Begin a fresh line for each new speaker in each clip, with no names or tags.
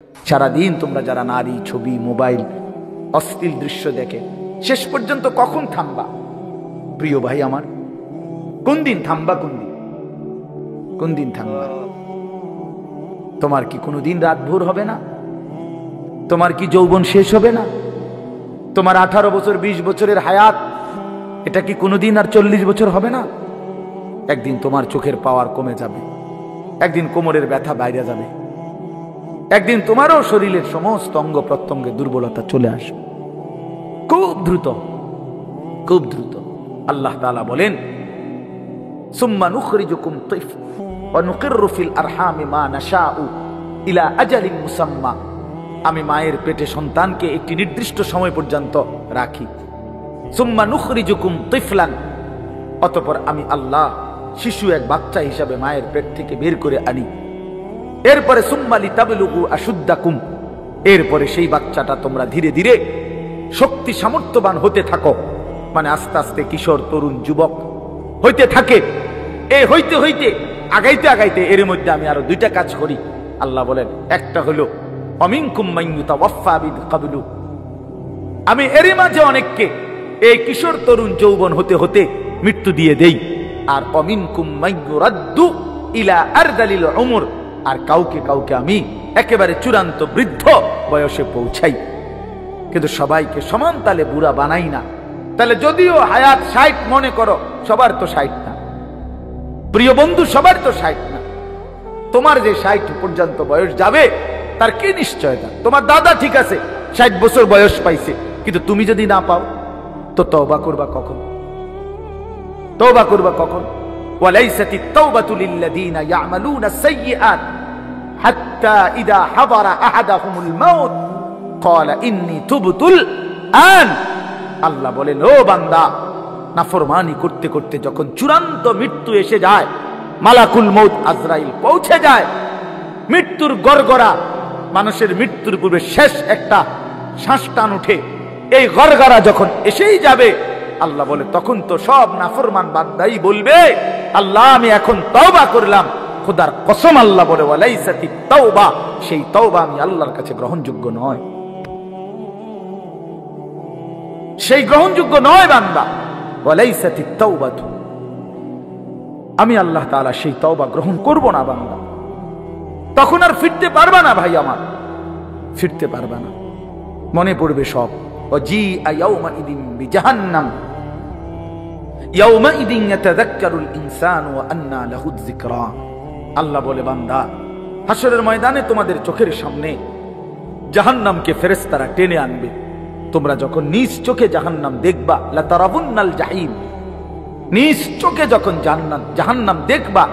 সারাদিন তোমরা যারা নারী ছবি মোবাইল অশ্লীল দৃশ্য দেখে শেষ পর্যন্ত কখন থামবা? প্রিয় ভাই আমার, কোন দিন থামবা? কোন দিন থামবা? তোমার কি কোনোদিন রাত ভোর হবে না? তোমার কি যৌবন শেষ হবে না? তোমার 18 বছর 20 বছরের হায়াত, এটা কি কোনোদিন আর 40 বছর হবে না? একদিন তোমার চোখের পাওয়ার কমে যাবে, একদিন কোমরের ব্যথা বাইরে যাবে, একদিন তোমারও শরীরের সমস্ত অঙ্গ প্রত্যঙ্গে দুর্বলতা চলে আসবে, খুব দ্রুত, খুব দ্রুত। আল্লাহ তাআলা বলেন, সুম্মা নুখরিজুকুম তিফলা ওয়া নুকিররু ফিল আরহামি মা নাশাউ ইলা আজালিন মুসাম্মা। আমি মায়ের পেটে সন্তানকে একটি নির্দিষ্ট সময় পর্যন্ত রাখি। সুম্মা নুখরিজুকুম তিফলান, অতঃপর আমি আল্লাহ শিশু এক বাচ্চা হিসাবে মায়ের পেট থেকে বের করে আনি। এরপরে সুম্মা লিতাবলুগু আশুদ্দাকুম, এরপরে সেই বাচ্চাটা তোমরা ধীরে ধীরে শক্তি সামর্থ্যবান হতে থাকো, মানে আস্তে আস্তে কিশোর তরুণ যুবক হইতে থাকে। এ হইতে হইতে আগাইতে আগাইতে এর মধ্যে আমি আরো দুইটা কাজ করি। আল্লাহ বলেন, একটা হলো অমিনকুম মান ইউতাওয়াফা বিকাবলু, আমি এর মাঝে অনেককে এই কিশোর তরুণ যৌবন হতে হতে মৃত্যু দিয়ে দেই। আর অমিনকুম মান ইউরাদ্দু ইলা আরদালিল উমর, আর কাউকে কাউকে আমি একেবারে চূড়ান্ত বৃদ্ধ বয়সে পৌঁছাই। কিন্তু সবাইকে সমান তালে বুড়া বানাই না। তাহলে যদিও হায়াত 60 মনে করো, সবার তো 60 না প্রিয় বন্ধু, সবার তো 60 না। তোমার যে 60 পর্যন্ত বয়স যাবে তার কি নিশ্চয়তা? তোমার দাদা ঠিক আছে 60 বছর বয়স পাইছে, কিন্তু তুমি যদি না পাও তো তওবা করবা কখন? তওবা করবা কখন? ওয়ালাইসাতিত তাওবাতু লিল্লাযিনা ইয়ামালুনা সাইয়্যাত হাত্তা ইযা হাদারা আহাদাহুমুল মাউত ক্বালা ইন্নী তুবতুল আন। আল্লাহ বলেন, ও বান্দা, নাফরমানি করতে করতে যখন চূড়ান্ত মৃত্যু এসে যায়, মালাকুল মউত আজরাইল পৌঁছে যায়, মৃত্যুর গড়গড়া, মানুষের মৃত্যুর পূর্বে শেষ একটা শ্বাস টান উঠে, এই গড়গড়া যখন এসেই যাবে, আল্লাহ বলে তখন তো সব নাফরমান বান্দাই বলবে, আল্লাহ আমি এখন তওবা করলাম। খোদার কসম, আল্লাহ বলে, ওয়ালাইসাতিত তাওবা, সেই তওবা আমি আল্লাহর কাছে গ্রহণযোগ্য নয়, সেই গ্রহণযোগ্য নয় বান্দা। ওয়ালাইসাতিত তাওবাতু, আমি আল্লাহ তাআলা সেই তওবা গ্রহণ করব না বান্দা। তখন আর ফিরতে পারবা না ভাই আমার, ফিরতে পারবা না, মনে পড়বে সব। ওয়াজিআ ইয়াউমাইদিন বিজাহান্নাম ইয়াউমাইদিন ইয়াতাযাক্কারুল ইনসানু ওয়া আন্না লাহু যিকরা। আল্লাহ বলে, বান্দা, হাসরের ময়দানে তোমাদের চোখের সামনে জাহান্নামকে ফেরেশতারা টেনে আনবে। তোমরা যখন নিজ চোখে জাহান্নাম দেখবা, লা তারাবুন্নাল জাহিম, নিজ চোখে যখন জাহান্নাম দেখবা,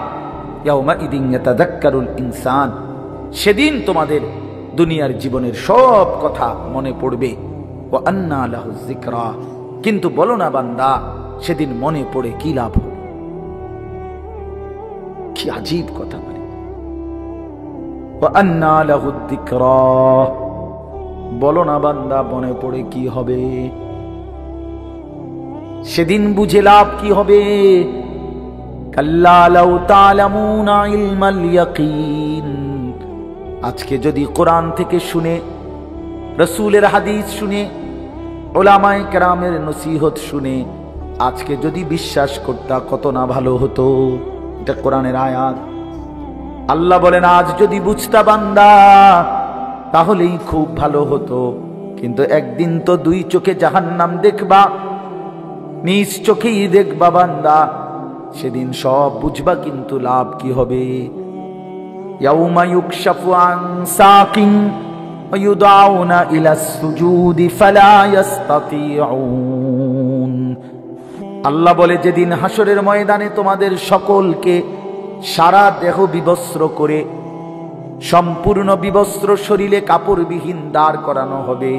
ইয়াউমাইদিন ইয়াতাযাক্কারুল ইনসান, সেদিন তোমাদের দুনিয়ার জীবনের সব কথা মনে পড়বে। ওয়া আন্না লাহু যিকরা, কিন্তু বলো না বান্দা, সেদিন মনে পড়ে কি লাভ হবে? কি আজীব কথা বলে, ওয়া আন্না লাহু যিকরা, বলো না বান্দা মনে পড়ে কি হবে? সেদিন বুঝে লাভ কি হবে? কাল্লা লাউ তা'লামুনা ইলমাল ইয়াকিন, আজকে যদি কোরআন থেকে শুনে, রাসূলের হাদিস শুনে, উলামায়ে কেরামের নসিহত শুনে আজকে যদি বিশ্বাস করতা, কত না ভালো হতো। এটা কোরআনের আয়াত। আল্লাহ বলেন, আজ যদি বুঝতা বান্দা, তাহলেই খুব ভালো হতো। কিন্তু একদিন তো দুই চোখে জাহান্নাম দেখবা, নিজ চোখেই দেখবা বান্দা, সেদিন সব বুঝবা, কিন্তু লাভ কি হবে? ইয়াউমা ইউকশাফু আন সাকিন ওয়া ইউদআউনা ইলাস সুজুদি ফালা ইস্তাতিউন। আল্লাহ বলে, যেদিন হাসরের ময়দানে তোমাদের সকলকে সারা দেহ বিবস্ত্র করে, সম্পূর্ণ বিবস্ত্র শরীরে কাপড়বিহীন দাঁড় করানো হবে,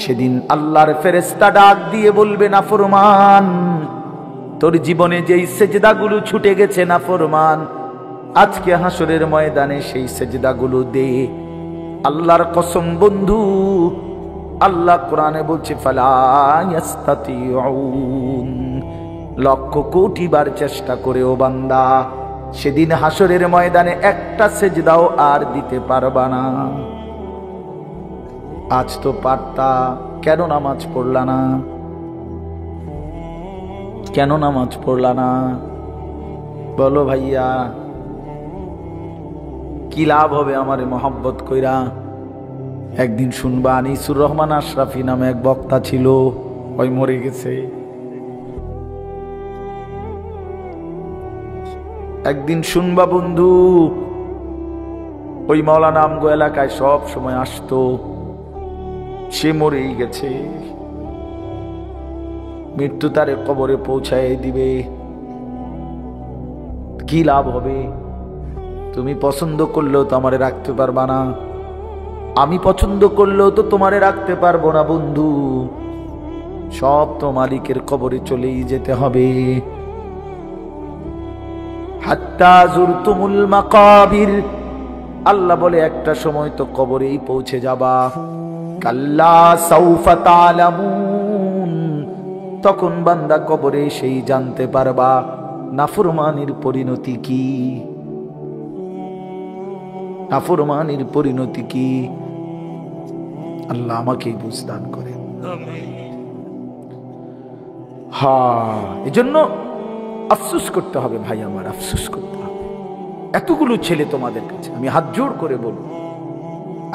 সেদিন আল্লাহর ফেরেশতা ডাক দিয়ে বলবে, নাফরমান, তোর জীবনে যেই সেজদাগুলো ছুটে গেছে নাফরমান, আজকে হাসরের ময়দানে সেই সেজদাগুলো দে। আল্লাহর কসম বন্ধু, আল্লাহ কোরআনে বলছে, ফালা ইস্তাতিউন, লক্ষ কোটি বার চেষ্টা করেও বান্দা সেদিন হাসরের ময়দানে একটা সেজদাও আর দিতে পারবা না। আজ তো পারতা, কেন নামাজ পড়লা না? কেন নামাজ পড়লা না বলো ভাইয়া? কি লাভ হবে আমারে মহব্বত কইরা? একদিন শুনবা আনিসুর রহমান আশরাফি নামে এক বক্তা ছিল, ওই মরে গেছে। একদিন শুনবা বন্ধু, ওই মাওলানা আমগো এলাকায় সব সময় আসতো, সে মরেই গেছে। মৃত্যু তারে কবরে পৌঁছায় দিবে। কি লাভ হবে? তুমি পছন্দ করলেও তো আমারে রাখতে পারবা না, আমি পছন্দ করলেও তো তোমারে রাখতে পারবো না বন্ধু। সব তো মালিকের কবরে চলেই যেতে হবে। হাত্তা যুরতুমুল মাকাবির, আল্লাহ বলে একটা সময় তো কবরেই পৌঁছে যাবা। কাল্লা সাউফা তা'লামুন, তখন বান্দা কবরে সেই জানতে পারবা নাফরমানির পরিণতি কি। নাফরমানির পরিণতি কি? আল্লাহ আমাকেই বুঝদান করে। হ্যাঁ, এজন্য আফসোস করতে হবে ভাই আমার, আফসোস করতে হবে। এতগুলো ছেলে তোমাদের কাছে আমি হাত জোড় করে বলবো,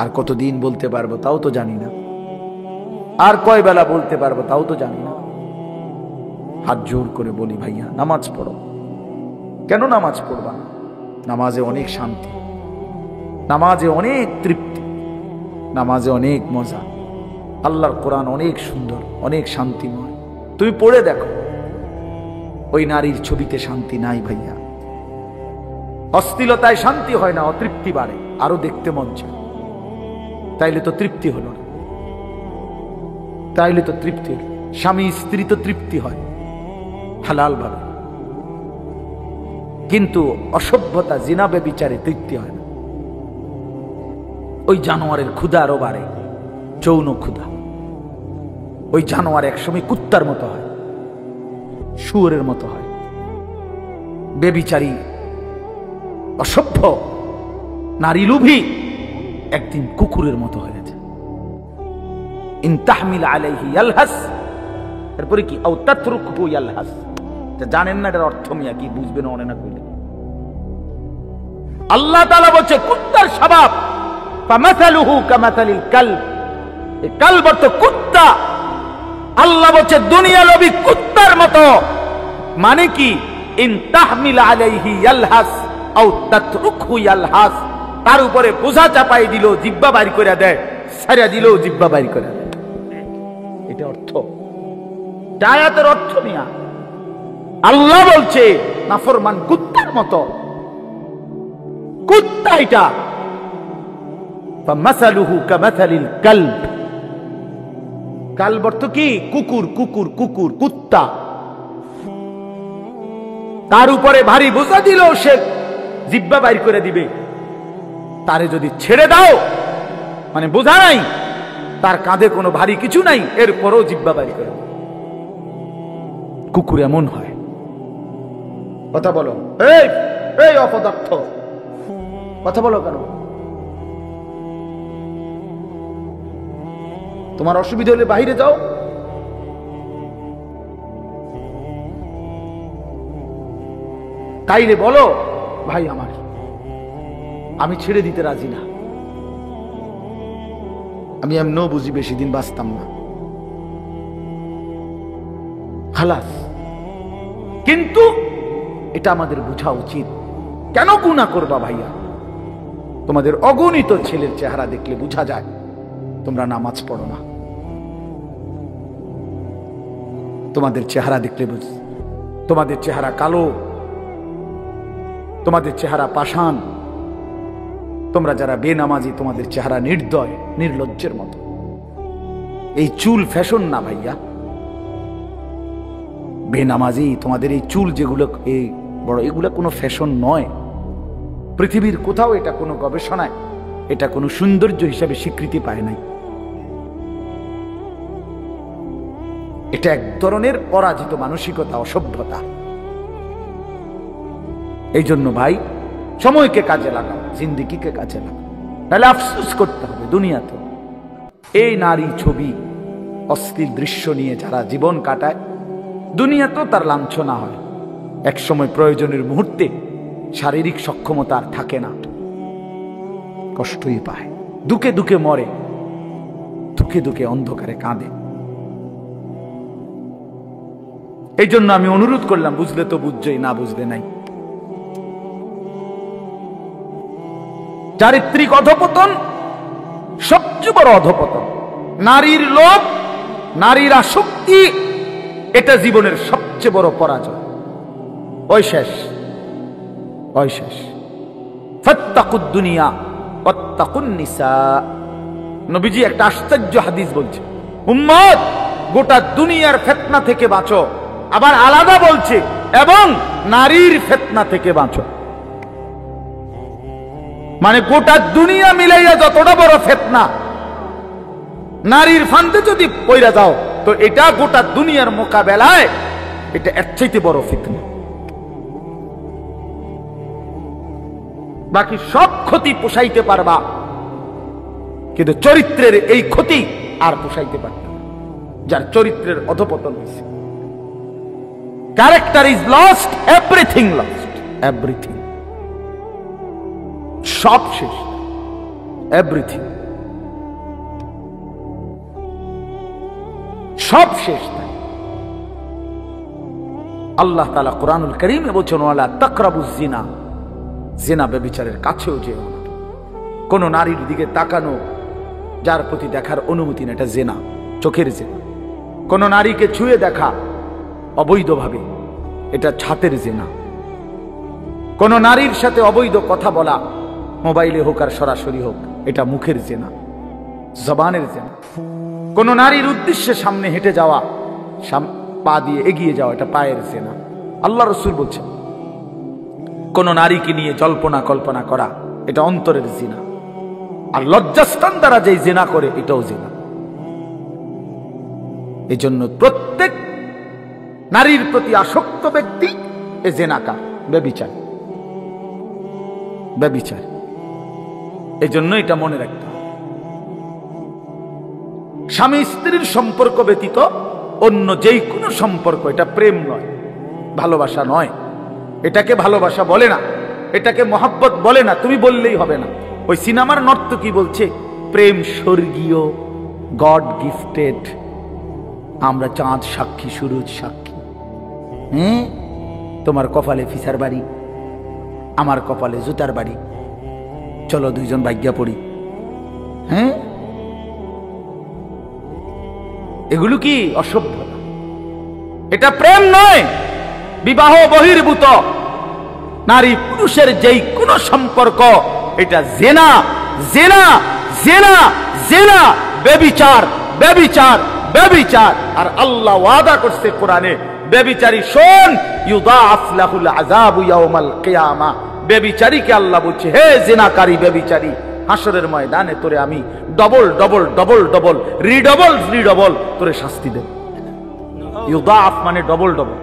আর কতদিন বলতে পারবো তাও তো জানি না, আর কয় বেলা বলতে পারবো তাও তো জানি না। হাত জোড় করে বলি ভাইয়া, নামাজ পড়ো। কেন নামাজ পড়বা না? নামাজে অনেক শান্তি, নামাজে অনেক তৃপ্তি, নামাজে অনেক মজা। আল্লাহর কোরআন অনেক সুন্দর, অনেক শান্তিময়। তুমি পড়ে দেখো, ওই নারীর ছবিতে শান্তি নাই ভাইয়া। অশ্লীলতায় শান্তি হয় না, অতৃপ্তি বাড়ে, আরো দেখতে মন চায়। তাইলে তো তৃপ্তি হলো না, তাইলে তো তৃপ্তি হলো। স্বামী স্ত্রী তো তৃপ্তি হয় হালাল ভাবে, কিন্তু অসভ্যতা জিনা ব্যভিচারে তৃপ্তি হয় না। ওই জানোয়ারের ক্ষুধা আরো বাড়ে, যৌন ক্ষুধা। ওই জানোয়ার একসময় কুত্তার মতো হয়, শুয়োরের মতো হয়। ব্যভিচারী অসভ্য নারী লোভী একদিন কুকুরের মতো হয়েছে। ইন তাহমিল আলাইহি ইয়ালহাস, এরপরে কি? আও তাতরুকহু ইয়ালহাস। জানেন না এটার অর্থ মিয়া কি? বুঝবেন অনে না কইলে। আল্লাহ তাআলা বলছে কুত্তার স্বভাব, ফামাসালুহু কামাসালিল কালব। এই কালব তো কুত্তা। আল্লাহ বলছে দুনিয়া লোভী কুত্তার মতো। মানে কি? ইন তাহমিল আলাইহি ইয়ালহাস আও তাতরুকহু ইয়ালহাস। তার উপরে বোঝা চাপাই দিল, জিহ্বা বাইর করে দেয়, ছাড়া দিল, জিহ্বা বাইর করে দেয়। এটা অর্থ, আয়াতের অর্থ মিয়া। আল্লাহ বলছে নাফরমান কুত্তার মতো, কুত্তা এটা। ফামাসালুহু কামাসালিল কালব। কালব অর্থ কি? কুকুর, কুকুর, কুকুর, কুত্তা। তার উপরে ভারী বোঝা দিল, সে জিহ্বা বাইর করে দিবে। তারে যদি ছেড়ে দাও, মানে বোঝা নাই, তার কাঁধে কোনো ভারী কিছু নাই, এরপরও জিহ্বা বাইর করে দিবে। কুকুর এমন হয়। কথা বলো, এই এই অপদার্থ, কথা বলো কেন? তোমার অসুবিধা হলে বাইরে যাও। তাইলে বলো ভাই আমার, আমি ছেড়ে দিতে রাজি না। আমি এমনও বুঝি বেশি দিন বাঁচতাম না, খালাস। কিন্তু এটা আমাদের বোঝা উচিত। কেন গুনাহ করবা ভাইয়া? তোমাদের অগণিত ছেলের চেহারা দেখলে বোঝা যায় তোমরা নামাজ পড়ো না। তোমাদের চেহারা দেখলে বুঝ, তোমাদের চেহারা কালো, তোমাদের চেহারা পাষাণ। তোমরা যারা বেনামাজি, তোমাদের চেহারা নির্দয়, নির্লজ্জের মতো। এই চুল ফ্যাশন না ভাইয়া, বেনামাজি। তোমাদের এই চুল যেগুলো এই বড়, এগুলো কোনো ফ্যাশন নয়। পৃথিবীর কোথাও এটা কোনো গবেষণায় এটা কোনো সৌন্দর্য হিসাবে স্বীকৃতি পায় নাই। এটা এক ধরনের পরাজিত মানসিকতা, অসভ্যতা। এই জন্য ভাই, সময়কে কাজে লাগাও, জিন্দেগিকে কাজে লাগাও, নাহলে আফসোস করতে হবে দুনিয়াতে। এই নারী ছবি অশ্লীল দৃশ্য নিয়ে যারা জীবন কাটায়, দুনিয়াতেও তার লাঞ্ছনা হয়, একসময় প্রয়োজনের মুহূর্তে শারীরিক সক্ষমতা আর থাকে না, কষ্টই পায়, দুঃখে দুঃখে মরে, দুঃখে দুঃখে অন্ধকারে কাঁদে। এই জন্য আমি অনুরোধ করলাম, বুঝলে তো বুঝছই, না বুঝলে নাই। চারিত্রিক অধপতন সবচেয়ে বড় অধপতন। নারীর লোভ, নারীর আসক্তি, এটা জীবনের সবচেয়ে বড় পরাজয়। ওই শেষ, ওই শেষ। ফাত্তাকুদ দুনিয়া ওয়াত্তাকুন নিসা। নবীজি একটা আশ্চর্য হাদিস বলছে, উম্মত গোটা দুনিয়ার ফিতনা থেকে বাঁচো, আবার আলাদা বলছে এবং নারীর ফিতনা থেকে বাঁচো। মানে গোটা দুনিয়া মিলাইয়া যতটা বড় ফিতনা, নারীর ফান্দে যদি পইরা যাও তো এটা গোটা দুনিয়ার মোকাবেলায় এটা এর চাইতে বড় ফিতনা। বাকি সব ক্ষতি পোষাইতে পারবা, কিন্তু চরিত্রের এই ক্ষতি আর পোষাইতে পারবে না, যার চরিত্রের অধপতন হয়েছে। Character is lost, everything lost, everything, সব শেষ, এভরিথিং সব শেষ। আল্লাহ তাআলা কোরআনুল কারীমে বলেছেন, ওয়ালা তাকরাবুজ জিনা, জিনা ব্যভিচারের কাছেও যেও না। কোন নারীর দিকে তাকানো, যার প্রতি দেখার অনুমতি না, এটা জিনা, চোখের জিনা। কোন নারীকে ছুঁয়ে দেখা অবৈধভাবে, এটা ছাতের জিনা। কোন নারীর সাথে অবৈধ কথা বলা, মোবাইলে হোক আর সরাসরি হোক, এটা মুখের জিনা, জবানের জিনা। কোন নারীর উদ্দেশ্যে সামনে হেঁটে যাওয়া, পা দিয়ে এগিয়ে যাওয়া, এটা পায়ের জিনা। আল্লাহ রাসূল বলছেন, কোন নারীকে নিয়ে জল্পনা কল্পনা করা, এটা অন্তরের জিনা। আর লজ্জাস্থান দ্বারা যে জিনা করে, এটাও জিনা। এই জন্য প্রত্যেক নারীর প্রতি আসক্ত ব্যক্তি এ জিনাকার, ব্যভিচার, ব্যভিচার। এই জন্য এটা মনে রাখতে হবে। স্বামী স্ত্রীর সম্পর্ক ব্যতীত অন্য যেই কোনো সম্পর্ক, এটা প্রেম নয়, ভালোবাসা নয়, এটাকে ভালোবাসা বলে না, এটাকে মহব্বত বলে না, তুমি বললেই হবে না। ওই সিনেমার নর্তকী বলছে প্রেম স্বর্গীয়, গড গিফটেড, আমরা চাঁদ সাক্ষী, সূরজ সাক্ষী। তোমার কপালে ফিসার বাড়ি, আমার কপালে জুতার বাড়ি, চলো দুইজন ভাগ্যা পড়ি। এগুলো কি অসভ্যতা? এটা প্রেম নয়, বিবাহ বহির্ভূত নারী পুরুষের যেই কোন সম্পর্ক, এটা জেনা, জেনা, জেনা, জেনা, ব্যভিচার, ব্যভিচার, ব্যভিচার। আর আল্লাহ ওয়াদা করছে কোরআনে, ব্যভিচারী শোন, ইউদাআফ লাহুল আযাবু ইয়াউমাল কিয়ামা। ব্যভিচারীকে আল্লাহ বলছে, হে জিনাকারী ব্যভিচারী, হাসরের ময়দানে তোরে আমি ডবল ডবল ডবল ডবল রিডবল রিডবল তোরে শাস্তি দেব। ইউদাআফ মানে ডবল ডবল।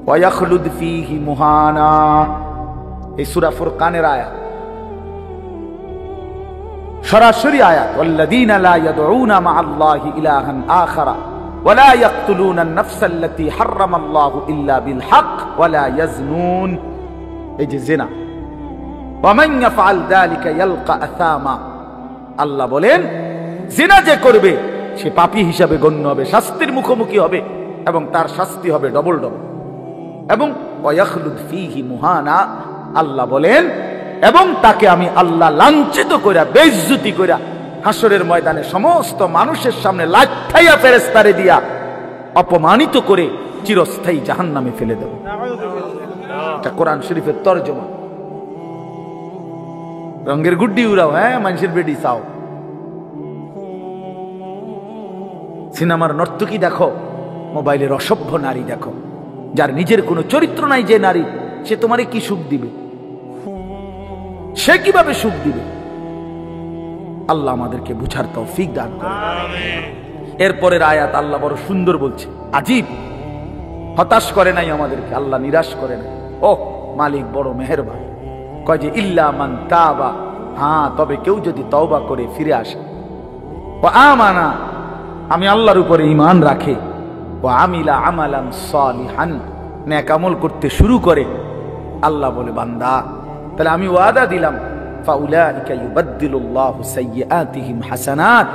ওয়া ইয়াখলুদ ফীহি মুহানা, এই সূরা ফুরকানের আয়াত, সরাসরি আয়াত। ওয়াল্লাযীনা লা ইয়াদউনা মা'আল্লাহি ইলাহান আখারা ওয়া লা ইয়াকতুলুনা আন-নাফসা আল্লাতী হারামাল্লাহু ইল্লা বিল হক ওয়া লা ইয়াজনুন। এই যে জিনা, ওয়া মান ইয়াফআল যালিকা ইয়ালকা আসামা। আল্লাহ বলেন, জিনা যে করবে সে পাপী হিসাবে গণ্য হবে, শাস্তির মুখোমুখি হবে, এবং তার শাস্তি হবে ডবল ডবল। এবং ওয়া ইয়াখলুদ ফীহি মুহানা, আল্লাহ বলেন, এবং তাকে আমি আল্লাহ লাঞ্ছিত কইরা, বেইজ্জতি কইরা, হাসরের ময়দানে সমস্ত মানুষের সামনে লাঠাইয়া ফেরেশতারে দিয়া অপমানিত করে চিরস্থায়ী জাহান্নামে ফেলে দেব। এটা কোরআন শরীফের তরজমা। রঙের গুড্ডি উড়াও, মানুষের বেডি চাও। সিনেমার নর্তকী দেখো, মোবাইলের অসভ্য নারী দেখো, যার নিজের কোনো চরিত্র নাই, যে নারী, সে তোমারে কি সুখ দিবে? সে কিভাবে সুখ দিবে? আল্লাহ আমাদেরকে বুঝার তৌফিক দান করেন। এরপরের আয়াত আল্লাহ বড় সুন্দর বলছে, আজীব, হতাশ করে নাই আমাদেরকে, আল্লাহ নিরাশ করে নাই। ও মালিক বড় মেহেরবান। কয় যে ইল্লা মান তাবা হ্যাঁ, তবে কেউ যদি তওবা করে ফিরে আসে, ও আমানা, আমি আল্লাহর উপরে ঈমান রাখে, ও আমিলা আমালান সালিহান, নেক আমল করতে শুরু করে, আল্লাহ বলে বান্দা তাহলে আমি ওয়াদা দিলাম, ফাউলাইকা ইউবাদদিলুল্লাহু সাইয়্যাতিহিম হাসানাত,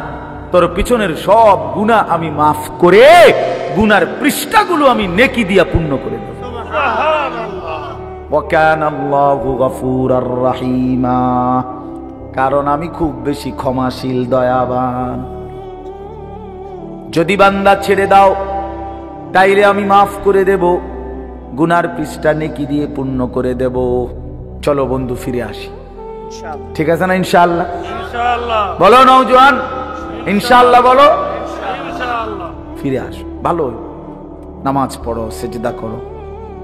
তোর পিছনের সব গুনাহ আমি মাফ করে গুনার পৃষ্ঠাগুলো আমি নেকি দিয়া পূর্ণ করে দেব। সুবহানাল্লাহ। ওয়া কানাল্লাহু গফুরার রহিমা, কারণ আমি খুব বেশি ক্ষমাশীল, দয়াবান। যদি বান্দা ছেড়ে দাও তাইলে আমি মাফ করে দেব, গুনার পৃষ্ঠা নেকি দিয়ে পূর্ণ করে দেব। চলো বন্ধু ফিরে আসি, ঠিক আছে না? ইনশাআল্লাহ
ইনশাআল্লাহ
বলো নওজোয়ান, ইনশাআল্লাহ বলো।
ইনশাআল্লাহ
ফিরে আসো, ভালো নামাজ পড়ো, সেজদা করো,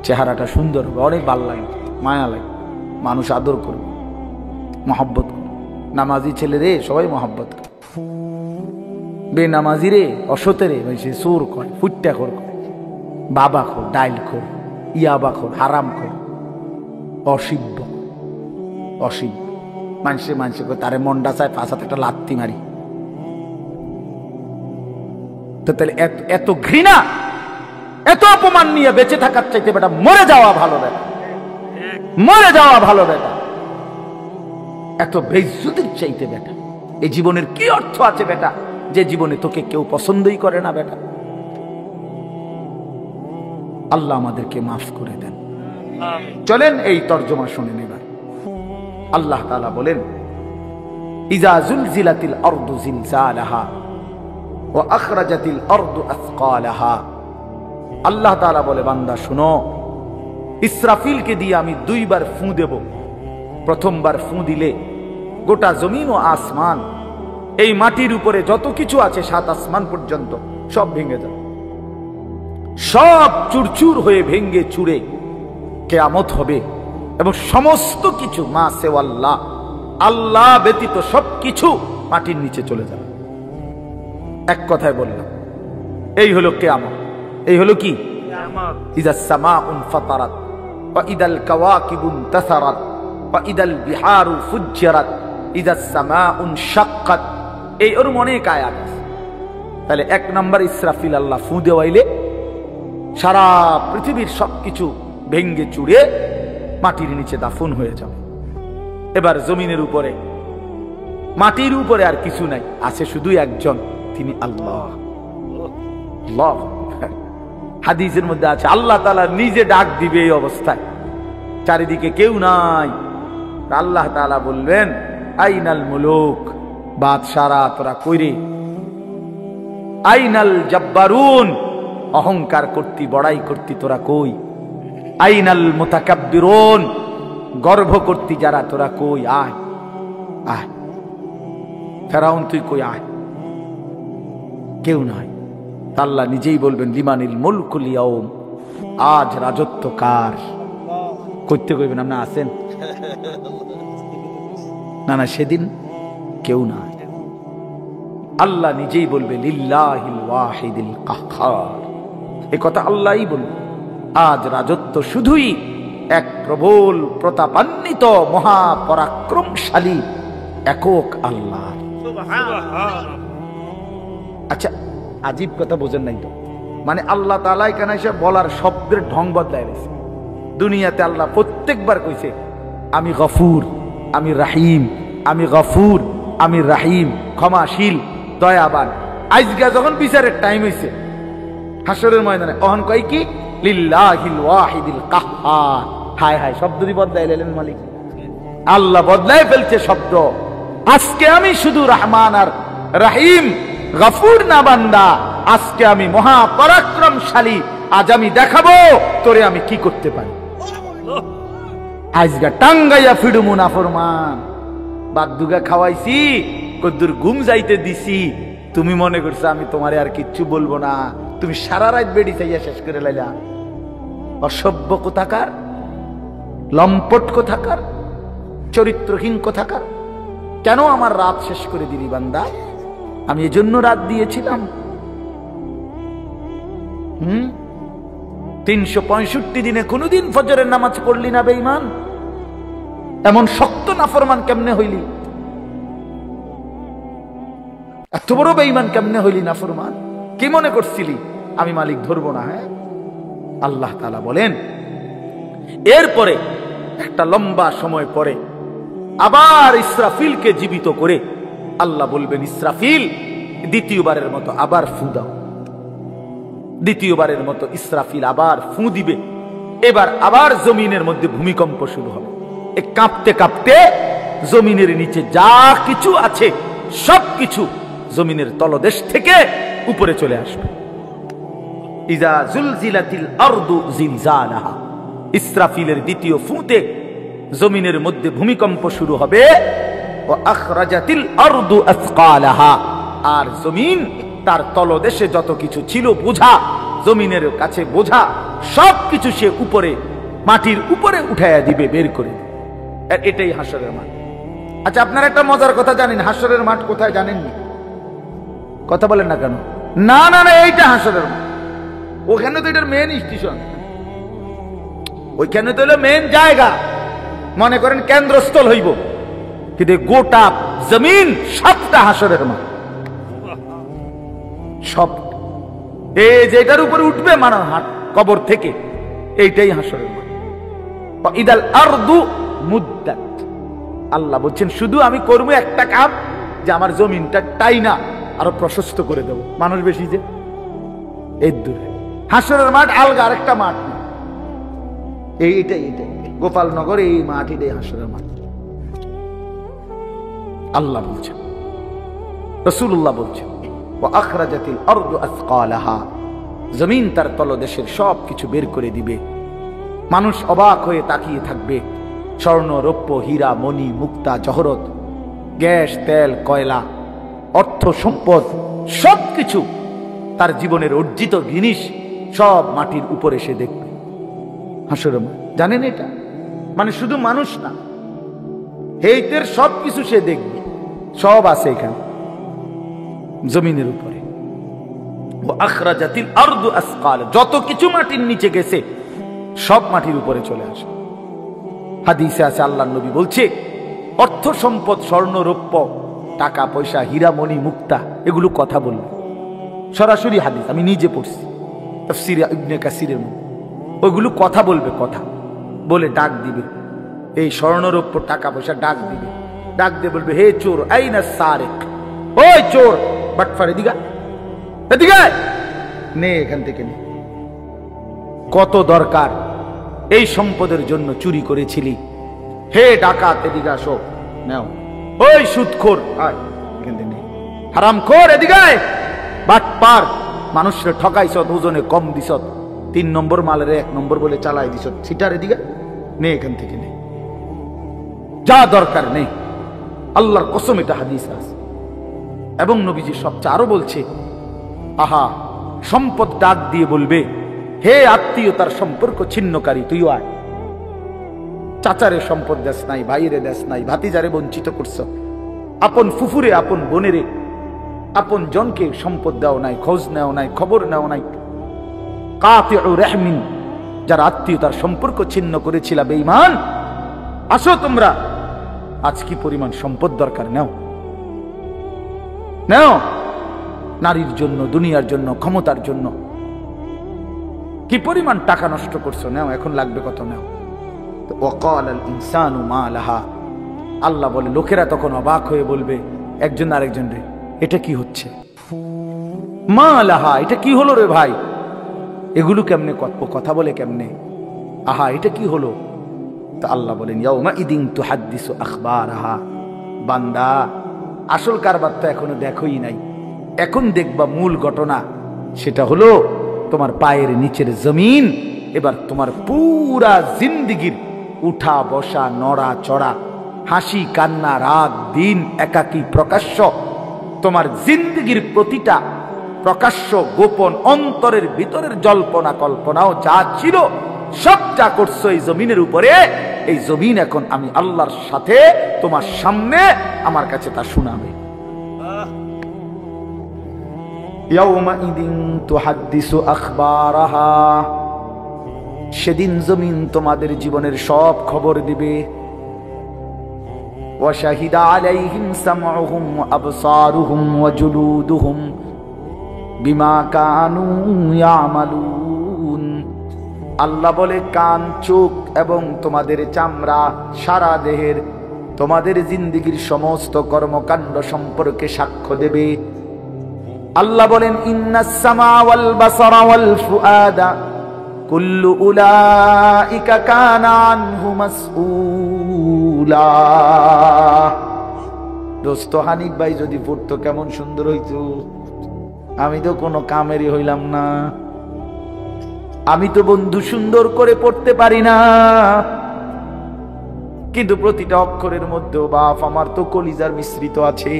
চেহারাটা সুন্দর হবে, অনেক ভালো লাগে, মায়া লাগে, মানুষ আদর করবে, মহব্বত করবে। নামাজি ছেলে রে সবাই মহব্বত করে, বেনামাজি রে অসতে রে সে সুর করে, ফুট্টা খোর করে, বাবা খোর, ডাইল খোর, ইয়াবা খোর, হারাম খোর, অসিব্য অসিব্য মানুষে করে তারে মন্ডা চায় পাশাতে একটা লাত্তি মারি। তো তাহলে এত ঘৃণা, এত অপমান নিয়ে বেঁচে থাকার চাইতে বেটা মরে যাওয়া ভালো, বেটা মরে যাওয়া ভালো, বেটা এত বেইজ্জতির চাইতে বেটা এই জীবনের কি অর্থ আছে বেটা, যে জীবনে তোকে কেউ পছন্দই করে না বেটা। আল্লাহ আমাদেরকে মাফ করে দেন। চলেন এই তর্জমা শুনে নেবার। আল্লাহ তাআলা বলেন, ইজা জুলজিলাতিল আরদু জিলজালাহা ওয়া আখরাজাতিল আরদু আসকালাহা। আল্লাহ তাআলা বলে, বান্দা শুনো, ইসরাফিলকে দিয়ে আমি দুইবার ফুঁ দেব। প্রথমবার ফুঁ দিলে গোটা জমিন ও আসমান, এই মাটির উপরে যত কিছু আছে 7 আসমান পর্যন্ত সব ভেঙে যাবে, সব চুরচুর হয়ে ভেঙে চুরে কিয়ামত হবে, এবং সমস্ত কিছু মা সেওয়াল্লাহ, আল্লাহ ব্যতীত সবকিছু মাটির নিচে চলে যাবে। এক কথায় বললাম, এই হলো কিয়ামত। এই হলো কি? ইযাস সামাউন ফাতারাত ওয়া ইদাল কাওয়াকিবু ইনতাসারাত ওয়া ইদাল বিহারু ফুজ্জিরাত ইযাস সামাউন শাক্কাত। এই ওর অনেক আয়াত আছে। তাহলে 1 নম্বর ইসরাফিল আল্লাহ ফুঁ দেওয়াইলে সারা পৃথিবীর সবকিছু ভেঙ্গে চুরে মাটির নিচে দাফন হয়ে যাবে। এবার জমিনের উপরে, মাটির উপরে আর কিছু নাই, আছে শুধু একজন, তিনি আল্লাহ। আল্লাহ, হাদিসের মধ্যে আছে আল্লাহ তাআলা নিজে ডাক দিবে এই অবস্থায়, চারিদিকে কেউ নাই। আল্লাহ তাআলা বলবেন, আইনাল মুলুক, বাদশারা তোরা কইরে, আইনাল জব্বারুন, অহংকার করতি, বড়াই করতি, তোরা কই? আইনাল মুতাকাব্বিরুন, গর্ব করতি যারা, তোরা কই? আয় আয়, ফেরাউন তুই কই, আয়। কেউ নাই। আল্লাহ নিজেই বলবেন, লিমানিল মুলকুল ইয়াউম, আজ রাজত্ব কার? করতে কইবেন আপনি আছেন না? না, সেদিন কেউ নাই। আল্লাহ নিজেই বলবে, লিল্লাহিল ওয়াহিদিল কাহ্হার, এই কথা আল্লাহই বলবে। আজ রাজত্ব শুধুই এক প্রবল প্রতাপান্বিত মহাপরাক্রমশালী একক আল্লাহ। আচ্ছা, আজীব কথা বোঝেন নাই তো? মানে আল্লাহ তাআলা এখানে এসে বলার শব্দের ঢং বদলায় গেছে। দুনিয়াতে আল্লাহ প্রত্যেকবার কইছে, আমি গফুর, আমি রাহিম, আমি গফুর, আমি রাহিম, ক্ষমাশীল, দয়াবান। আজকে যখন বিচারের টাইম হইছে হাসরের ময়দানে, অহন কয় কি? লিল্লাহিল ওয়াহিদিল কাহ্হার। হায় হায়, শব্দই বদলাই লেলেন মালিক। আল্লাহ বদলাই ফেলছে শব্দ। আজকে আমি শুধু রহমান আর রাহিম, গফুর না বান্দা, আজকে আমি মহাপরাক্রমশালী। আজ আমি দেখাবো তোরে আমি কি করতে পারি। আজকে টাঙ্গাইয়া ফিডুমু নাফরমান, বাদদুগা খাওয়াইছি, কদ্দুর ঘুম যাইতে দিছি, তুমি মনে করছো আমি তোমারে আর কিচ্ছু বলবো না। তুমি সারা রাত বেড়ি চাইয়া শেষ করে লাইলা। অসভ্য কোথাকার, লম্পট কোথাকার, চরিত্রহীন কোথাকার। কেন আমার রাত শেষ করে দিলি বান্দা? আমি এজন্য রাত দিয়েছিলাম। 365 দিনে কোনদিন ফজরের নামাজ পড়লি না বেঈমান? এমন শক্ত নাফরমান কেমনে হইলি? এত বড় বেঈমান কেমনে হইলি নাফরমান? কি মনে করছিলি আমি মালিক ধরবো না? হ্যাঁ, আল্লাহ তাআলা বলেন এরপরে একটা লম্বা সময় পরে আবার ইসরাফিলকে জীবিত করে আল্লাহ বলবেন, ইসরাফিল দ্বিতীয়বারের মতো আবার ফু দাও। দ্বিতীয়বারের মতো ইসরাফিল আবার ফু দিবে। এবার আবার জমিনের মধ্যে ভূমিকম্প শুরু হবে। কাঁপতে কাঁপতে জমিনের নিচে যা কিছু আছে সবকিছু জমিনের তলদেশ থেকে উপরে চলে আসবে। ইজা জুলজিলাতিল আরদু জিলজালাহা, ইসরাফিলের দ্বিতীয় ফুতে জমিনের মধ্যে ভূমিকম্প শুরু হবে। ওয়া আখরাজাতিল আরদু আসকালাহা, আর জমিন তার তলদেশে যত কিছু ছিল বোঝা, জমিনের কাছে বোঝা সবকিছু সে উপরে মাটির উপরে উঠাইয়া দিবে, বের করে দিবে। এটাই হাসরের মাঠ। আচ্ছা, আপনারা একটা মজার কথা জানেন, হাসরের মাঠ কোথায় জানেননি? কথা বলেন না কেন? না না না, এইটা হাসরের মাঠ। ওখানে তো এটার মেন স্টেশন, ওইখানে তো হলো মেন জায়গা, মনে করেন কেন্দ্রস্থল হইব। কিন্তু গোটা জমিন সবটা হাসরের মাঠ, সব। এই যেটার উপরে উঠবে মানা হাট কবর থেকে, এইটাই হাসরের মাঠ। ইদাল আরদু মুদ্দাত, আল্লাহ বলছেন শুধু আমি করবো একটা কাম, যে আমার জমিনটা টাইনা আরো প্রশস্ত করে দেব। মানুষ বেশি যে এই দূরে, হাসরের মাঠ আলগা আরেকটা মাঠ না, এইটাই এইটাই গোপালনগর এই মাঠ, এটাই হাসরের মাঠ। আল্লাহ বলছেন, রাসূলুল্লাহ বলছেন, ওয়া আখরাজাতিল আরদু আসকালাহা, জমিন তার তলদেশের সব কিছু বের করে দিবে। মানুষ অবাক হয়ে তাকিয়ে থাকবে। স্বর্ণ, রৌপ্য, হীরা, মণি, মুক্তা, জহরত, গ্যাস, তেল, কয়লা, অর্থ সম্পদ সবকিছু তার জীবনের অর্জিত জিনিস সব মাটির উপরে সে দেখবে হাসরের মাঠ। জানেন এটা? মানে শুধু মানুষ না, হেইতের সবকিছু সে দেখবে, সব আছে এখানে জমিনের উপরে। আখরাজাতিল আরদু আসকাল, যত কিছু মাটির নিচে গেছে সব মাটির উপরে চলে আসে। হাদিসে আছে, আল্লাহর নবী বলছে, অর্থ সম্পদ, স্বর্ণ, রৌপ্য, টাকা পয়সা, হীরা, মণি, মুক্তা, এগুলো কথা বলবে। সরাসরি হাদিস, আমি নিজে পড়ছি তাফসীরে ইবনে কাসিরের মধ্যে। ওইগুলো কথা বলবে, কথা বলে ডাক দিবে। এই স্বর্ণ, রৌপ্য, টাকা পয়সা ডাক দিবে, ডাক দিয়ে বলবে, হে চোর, আইনা সারিক, ওই চোর বাটফার, এদিকে এদিকে নে, এখান থেকে নে, কত দরকার এই সম্পদের জন্য চুরি করেছিলি, হে ডাকাত এদিকে আসো, নাও। ওই সুদখোর, আয় এখান থেকে নে, হারামখোর এদিকে আয়, বাটপার, মানুষের ঠকাইছত, ওজনে কম দিছত, 3 নম্বর মালের 1 নম্বর বলে চালাই দিছত, সিটার এদিকে নে, এখান থেকে নে, যা দরকার নেই। আল্লাহর কসম, এটা হাদিস আছে। এবং নবীজি সবচেয়ে আরো বলছে, আহা, সম্পদ ডাক দিয়ে বলবে, হে আত্মীয়তার সম্পর্ক ছিন্নকারী, তুইও আয়। চাচারে সম্পদ দেশ নাই, ভাইরে দেশ নাই, ভাতিজারে বঞ্চিত করছ, আপন ফুফুরে, আপন বোনেরে, আপন জনকে সম্পদ দেও নাই, খোঁজ নেও নাই, খবর নেও নাই। কাতিউ রাহমিন, যারা আত্মীয়তার সম্পর্ক ছিন্ন করেছিল, বেঈমান, আসো তোমরা, আজ কি পরিমাণ সম্পদ দরকার, নাও নাও, নারীর জন্য, দুনিয়ার জন্য, ক্ষমতার জন্য কি পরিমাণ টাকা নষ্ট করছো, নাও, এখন লাগবে কত, নাও। ওয়াকাল আল ইনসানু মা লাহা, আল্লাহ বলে, লোকেরা তখন অবাক হয়ে বলবে একজন আরেকজন রে, এটা কি হচ্ছে, মা লাহা, এটা কি হলো রে ভাই, এগুলো কেমনে কথা বলে কেমনে, আহা এটা কি হলো। তা আল্লাহ বলেন, ইয়াউমা ইদিন তুহাদ্দিসু আখবারাহা, বান্দা আসল কারবার তো এখনো দেখোই নাই, এখন দেখবা মূল ঘটনা। সেটা হলো তোমার পায়ের নিচের জমিন এবার তোমার পুরা জিন্দিগির উঠা বসা, নড়া চড়া, হাসি কান্না, রাত দিন, একাকী প্রকাশ্য, তোমার জিন্দিগির প্রতিটা প্রকাশ্য গোপন অন্তরের ভিতরের জল্পনা কল্পনাও যা ছিল সব যা করছো এই জমিনের উপরে, এই জমিন এখন আমি আল্লাহর সাথে তোমার সামনে আমার কাছে তা শোনাবে। ইয়াউমাইদিন তুহাদ্দিসু আখবারাহা, সেদিন জমিন তোমাদের জীবনের সব খবর দিবে। ওয়া শাহিদা আলাইহিম সামউহুম ওয়া আবসারুহুম ওয়া জুলুদুহুম বিমা কানু ইয়ামালুন। আল্লাহ বলে কান, চোখ এবং তোমাদের চামড়া, সারা দেহের তোমাদের জিন্দেগীর সমস্ত কর্মকাণ্ড সম্পর্কে সাক্ষ্য দেবে। আল্লাহ বলেন ইন্নাস সামা ওয়াল বাসারা ওয়াল ফুআদা কুল্লু উলাইকা কানা আনহু মাসউলা। দোস্ত হানিফ ভাই যদি পড়তো কেমন সুন্দর হইতো। আমি তো কোনো কামেরই হইলাম না, আমি তো বন্ধু সুন্দর করে পড়তে পারি না, কিন্তু প্রতিটা অক্ষরের মধ্যেও বাপ আমার তো কলিজার মিশ্রিত আছে।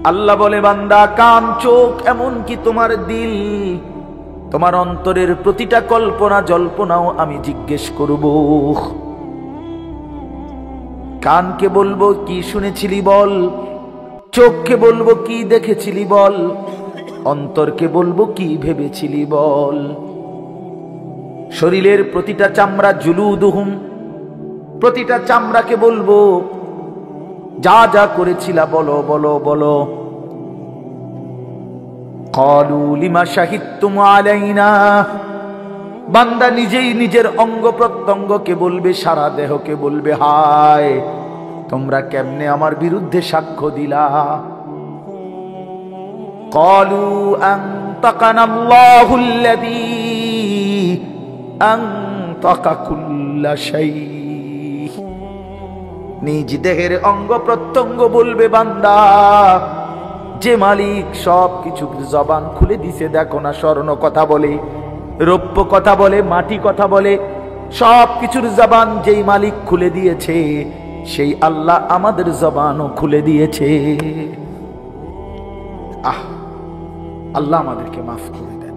আল্লাহ বলে বান্দা কান, চোখ, এমন কি তোমার দিল, তোমার অন্তরের প্রতিটা কল্পনা জল্পনাও আমি জিজ্ঞেস করব। কানকে বলবো কি শুনেছিলি বল, চোখকে বলবো কি দেখেছিলি বল, অন্তরকে বলবো কি ভেবেছিলি বল। শরীরের প্রতিটা চামড়া জুলুদুহুম, প্রতিটা চামড়াকে বলবো যা যা করেছিলা বলো বলো বলো। ক্বালু লিমা শাহিদতুম আলাইনা, বান্দা নিজেই নিজের অঙ্গ প্রত্যঙ্গকে বলবে, সারা দেহকে বলবে হায় তোমরা কেমনে আমার বিরুদ্ধে সাক্ষ্য দিলা। ক্বালু আনতাকানাল্লাহুল্লাযী আনতাকা কুল্লা শাই। নিজ দেহের অঙ্গ প্রত্যঙ্গ বলবে বান্দা যে মালিক সব কিছু জবান খুলে দিছে, দেখো না স্বর্ণ কথা বলে, রৌপ্য কথা বলে, মাটি কথা বলে, সব কিছুর জবান যেই মালিক খুলে দিয়েছে সেই আল্লাহ আমাদের জবানও খুলে দিয়েছে। আল্লাহ আমাদেরকে মাফ করে দেন।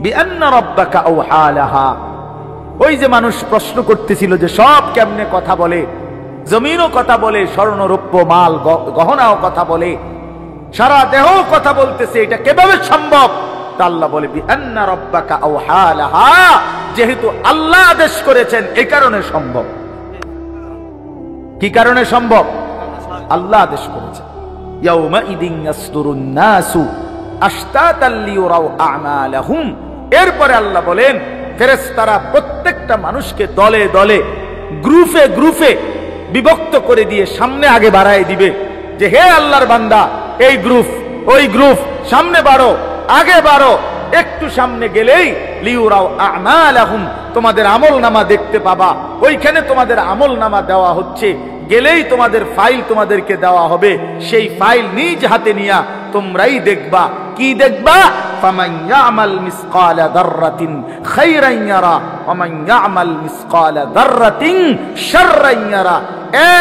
বিআন্না রাব্বাকা আওহা লাহা, ওই যে মানুষ প্রশ্ন করতেছিল যে সব কেমনে কথা বলে, জমিনও কথা বলে, স্বর্ণ রৌপ্য মাল গহনাও কথা বলে, সারা দেহ কথা বলতেছে, এটা কিভাবে সম্ভব? তা আল্লাহ বলে বিআন্না রাব্বাকা আওহা লাহা, যেহেতু আল্লাহ আদেশ করেছেন এই কারণে সম্ভব। কি কারণে সম্ভব? আল্লাহ আদেশ করেছেন। ইয়াউমা ইদিন ইয়াসদুরুন নাসু আশতাতাল লিয়ুরাউ আমালাহুম। এরপরে আল্লাহ বলেন ফেরেশতারা প্রত্যেকটা মানুষকে দলে দলে, গ্রুপে গ্রুপে বিভক্ত করে দিয়ে সামনে আগে বাড়ায় দিবে যে হে আল্লাহর বান্দা, এই গ্রুপ ওই গ্রুপ, সামনে বাড়ো, আগে বাড়ো। একটু সামনে গেলেই লিয়ুরাউ আমালাহুম, তোমাদের আমলনামা দেখতে পাবা। ওইখানে তোমাদের আমলনামা দেওয়া হচ্ছে, গেলেই তোমাদের ফাইল তোমাদেরকে দেওয়া হবে। সেই ফাইল নিজ হাতে নিয়া তোমরাই দেখবা। কি দেখবা? ফামান ইয়ামাল মিসকালা যাররাতিন খায়রান ইয়ারা ওয়া মান ইয়ামাল মিসকালা যাররাতিন শাররান ইয়ারা।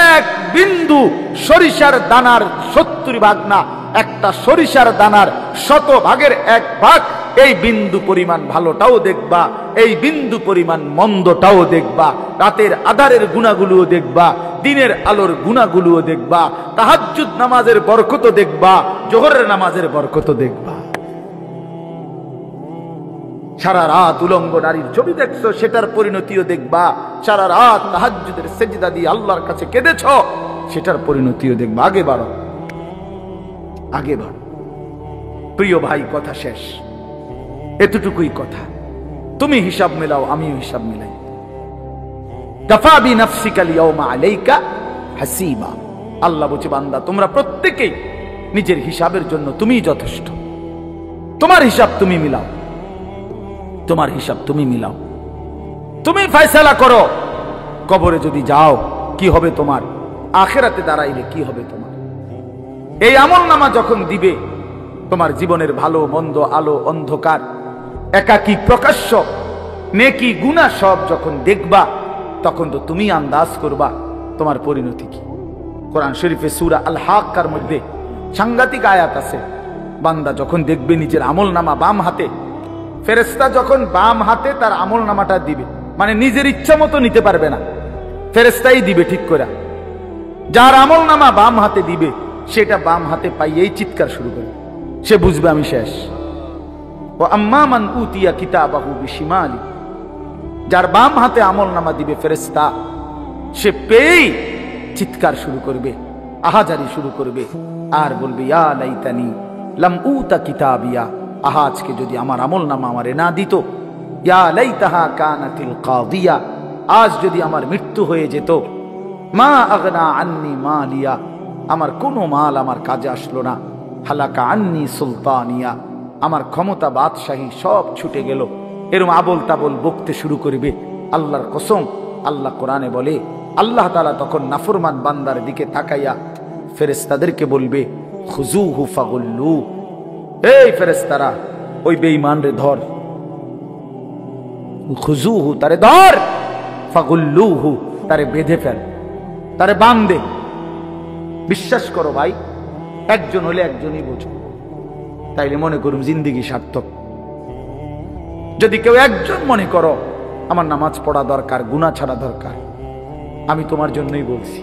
এক বিন্দু সরিষার দানার 70 ভাগ না, একটা সরিষার দানার 100 ভাগের 1 ভাগ, এই বিন্দু পরিমাণ ভালোটাও দেখবা, এই বিন্দু পরিমাণ মন্দটাও দেখবা। রাতের আধারের গুনাহগুলোও দেখবা, দিনের আলোর গুনাহগুলোও দেখবা, তাহাজ্জুদ নামাজের বরকতও দেখবা, জোহরের নামাজের বরকতও দেখবা। সারা রাত উলঙ্গ নারীর ছবি দেখছো, সেটার পরিণতিও দেখবা। সারা রাত তাহাজ্জুদের সেজদা দিয়ে আল্লাহর কাছে কেঁদেছ, সেটার পরিণতিও দেখবা। আগে বাড়ো, আগে বাড়ো। প্রিয় ভাই, কথা শেষ, এতটুকুই কথা। তুমি হিসাব মেলাও, আমিও হিসাব মিলাই। কাফা বিনাফসিকা লিয়াউমা আলাইকা হাসিবা। আল্লাহ বলছে বান্দা তোমরা প্রত্যেকেই নিজের হিসাবের জন্য তুমিই যথেষ্ট। তোমার হিসাব তুমি মিলাও, তোমার হিসাব তুমি মিলাও, তুমি ফয়সালা করো। কবরে যদি যাও কি হবে তোমার, আখিরাতে দাঁড়াইলে কি হবে তোমার। এই আমলনামা যখন দিবে, তোমার জীবনের ভালো মন্দ, আলো অন্ধকার, একাকী প্রকাশ্য, নেকি গুনাহ সব যখন দেখবা, তখন তো তুমি আন্দাজ করবা তোমার পরিণতি কি। কোরআন শরীফে সূরা আল হাক্কার মধ্যে সাংঘাতিক আয়াত আছে। বান্দা যখন দেখবে নিজের আমলনামা বাম হাতে, ফেরেশতা যখন বাম হাতে তার আমলনামাটা দিবে, মানে নিজের ইচ্ছা মতো নিতে পারবে না, ফেরেশতাই দিবে ঠিক করে। যার আমলনামা বাম হাতে দিবে, সেটা বাম হাতে পাইয়েই চিৎকার শুরু করবে, সে বুঝবে আমি শেষ। ও আম্মা মান উতিয়া কিতাবাহু বিশিমালি, যার বাম হাতে আমল নামা দিবে ফেরেশতা, সে পেয়েই চিৎকার শুরু করবে, আহাজারি শুরু করবে, আর বলবে ইয়া লাইতানি লাম উতা কিতাবিয়া, আহা আজকে যদি আমার আমল নামা আমারে না দিত, ইয়া লাইতাহা কানাতিল কাদিয়া, আজ যদি আমার মৃত্যু হয়ে যেত, মা আগনা আন্নি মালিয়া, আমার কোনো মাল আমার কাজে আসলো না, হালাকা আন্নি সুলতানিয়া, আমার ক্ষমতা বাদশাহী সব ছুটে গেল, এরম আবল তাবল বকতে শুরু করবে। আল্লাহর কসম, আল্লাহ কোরআনে বলে, আল্লাহ তাআলা তখন নাফরমান বান্দার দিকে তাকাইয়া ফেরেশতাদেরকে বলবে, খুজুহু ফাগুল্লু, এই ফেরেশতারা ওই বেঈমান রে ধর, খুজুহু তারে ধর, ফাগুল্লুহু তারে বেঁধে ফেল, তারে বাঁধে। বিশ্বাস করো ভাই, একজন হলে একজনই বোঝো, তাইলে মনে করুন জিন্দেগি সার্থক। যদি কেউ একজন মনে করো আমার নামাজ পড়া দরকার, গুনাহ ছাড়া দরকার, আমি তোমার জন্যই বলছি,